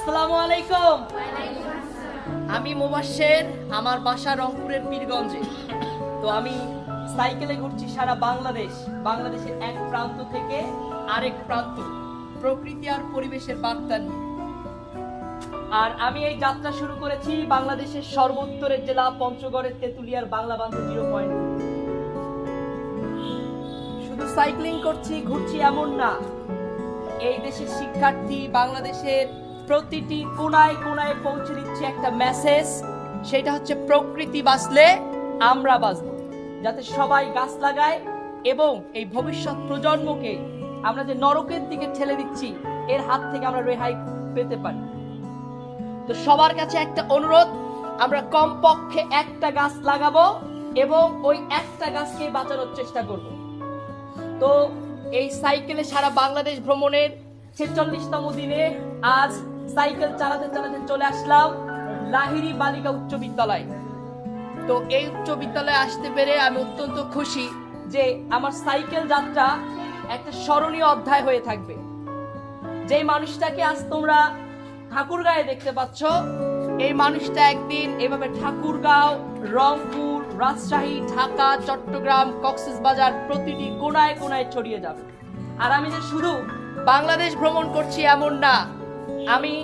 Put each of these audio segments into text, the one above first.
আসসালামু আলাইকুম। আমি মুবাশ্শের, আমার বাসা রংপুরের পীরগঞ্জে। তো আমি সাইকেলে ঘুরছি সারা বাংলাদেশের এক প্রান্ত থেকে আরেক প্রান্ত, প্রকৃতি আর পরিবেশের বার্তা নিয়ে। আর আমি এই যাত্রা শুরু করেছি বাংলাদেশের সর্বোত্তরের জেলা পঞ্চগড়ের তেতুলিয়ার বাংলা বান্ধব 0 পয়েন্ট। শুধু সাইক্লিং করছি, ঘুরছি এমন না। এই দেশের শিক্ষার্থী বাংলাদেশের প্রতিটি কোনায় কোনায় পৌঁছে দিচ্ছে একটা মেসেজ, সেটা হচ্ছে প্রকৃতি বাঁচলে আমরা বাঁচব। যাতে সবাই গাছ লাগায় এবং এই ভবিষ্যৎ প্রজন্মকে আমরা যে নরকের দিকে ঠেলে দিচ্ছি এর হাত থেকে আমরা রেহাই পেতে পারি। তো সবার কাছে একটা অনুরোধ, আমরা কমপক্ষে একটা গাছ লাগাবো এবং ওই একটা গাছকে বাঁচানোর চেষ্টা করব। তো এই সাইকেলে সারা বাংলাদেশ ভ্রমণের 46তম দিনে আজ সাইকেল চালাতে চালাতে চলে আসলাম লাহিড়ী বালিকা উচ্চ বিদ্যালয়। তো এই উচ্চ বিদ্যালয়ে আসতে পেরে আমি অত্যন্ত খুশি যে আমার সাইকেল যাত্রা একটা স্মরণীয় অধ্যায় হয়ে থাকবে। যে মানুষটাকে আজ তোমরা ঠাকুরগাঁয়ে দেখতে পাচ্ছ, এই মানুষটা একদিন এভাবে ঠাকুরগাঁও, রংপুর, রাজশাহী, ঢাকা, চট্টগ্রাম, কক্সবাজার প্রতিটি কোনায় কোনায় ছড়িয়ে যাবে। আর আমি যে শুধু বাংলাদেশ ভ্রমণ করছি এমন না, আমি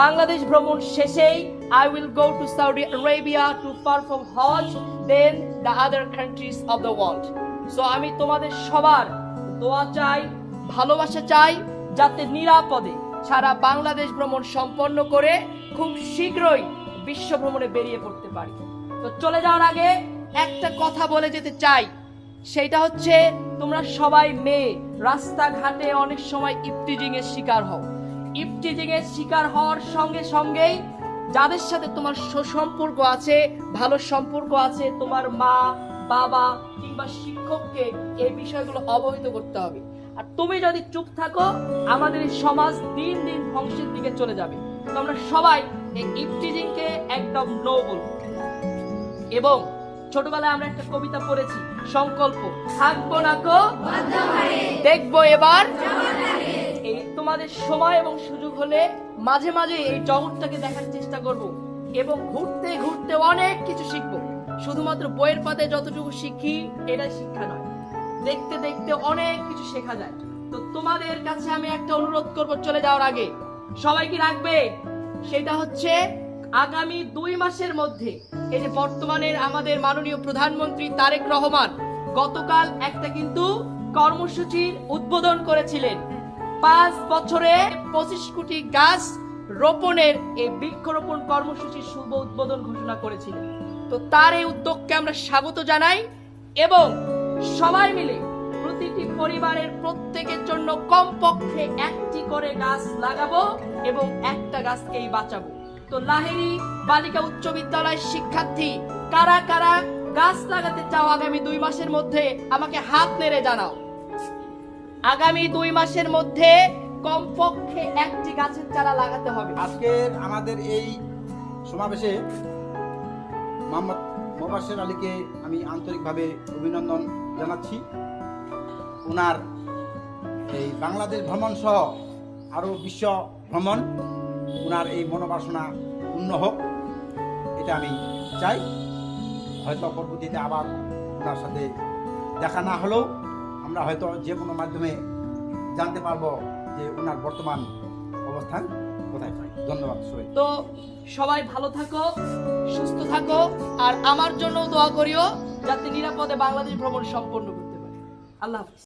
বাংলাদেশ ভ্রমণ শেষেই I will go to Saudi Arabia to perform Hajj, then the other countries of the world. So আমি তোমাদের সবার দোয়া চাই, ভালোবাসা চাই, যাতে নিরাপদে সারা বাংলাদেশ ভ্রমণ সম্পন্ন করে খুব শীঘ্রই বিশ্ব ভ্রমণে বেরিয়ে পড়তে পারি। তো চলে যাওয়ার আগে একটা কথা বলে যেতে চাই, সেটা হচ্ছে তোমরা সবাই মেয়ে, রাস্তাঘাটে অনেক সময় ইফটিজিং এর শিকার হও। ইফটিজিং এর শিকার হওয়ার সঙ্গে সঙ্গেই যাদের সাথে তোমার সুসম্পর্ক আছে, ভালো সম্পর্ক আছে, তোমার মা, বাবা কিংবা শিক্ষককে এই বিষয়গুলো অবহিত করতে হবে। আর তুমি যদি চুপ থাকো, আমাদের এই সমাজ দিন দিন ধ্বংসের দিকে চলে যাবে। তো আমরা সবাই এই ইফটিজিং কে একদম নো বলবো। এবং ছোটবেলায় আমরা একটা কবিতা পড়েছি, সংকল্প, থাকবো না কো দেখবো এবার। এই তোমাদের সময় এবং সুযোগ হলে মাঝে মাঝে এই জগৎটাকে দেখার চেষ্টা করব এবং ঘুরতে ঘুরতে অনেক কিছু শিখবো। শুধুমাত্র বইয়ের পাতায় যতটুকু শিখি এটা শিক্ষা নয়, দেখতে দেখতে অনেক কিছু শেখা যায়। তো তোমাদের কাছে আমি একটা অনুরোধ করব চলে যাওয়ার আগে, সবাই কি রাখবে, সেটা হচ্ছে আগামী 2 মাসের মধ্যে এই যে বর্তমানের আমাদের মাননীয় প্রধানমন্ত্রী তারেক রহমান গতকাল একটা কিন্তু কর্মসূচির উদ্বোধন করেছিলেন। 5 বছরে 25 কোটি গাছ রোপণের এই বৃক্ষরোপণ কর্মসূচির শুভ উদ্বোধন ঘোষণা করেছিলেন। তো তার এই উদ্যোগকে আমরা স্বাগত জানাই এবং সবাই মিলে প্রতিটি পরিবারের প্রত্যেকের জন্য কমপক্ষে একটি করে গাছ লাগাবো এবং একটা গাছকেই বাঁচাবো। তো লাহিড়ী বালিকা উচ্চ বিদ্যালয়ের শিক্ষার্থী কারা কারা গাছ লাগাতে চাও আগামী 2 মাসের মধ্যে আমাকে হাত নেড়ে জানাও। আগামী 2 মাসের মধ্যে কমপক্ষে একটি গাছের চারা লাগাতে হবে। আজকের আমাদের এই সমাবেশে মোহাম্মদ মুবাশ্শের আলীকে আমি আন্তরিকভাবে অভিনন্দন জানাচ্ছি। ওনার এই বাংলাদেশ ভ্রমণ সহ আরও বিশ্ব ভ্রমণ, ওনার এই মনোবাসনা পূর্ণ হোক, এটা আমি চাই। হয়তো পরবর্তীতে আবার ওনার সাথে দেখা না হলেও আমরা হয়তো যে কোনো মাধ্যমে জানতে পারবো যে ওনার বর্তমান অবস্থান কোথায়। ধন্যবাদ সবাই। তো সবাই ভালো থাকো, সুস্থ থাকো, আর আমার জন্য দোয়া করিও যাতে নিরাপদে বাংলাদেশ ভ্রমণ সম্পন্ন করতে পারি। আল্লাহ হাফেজ।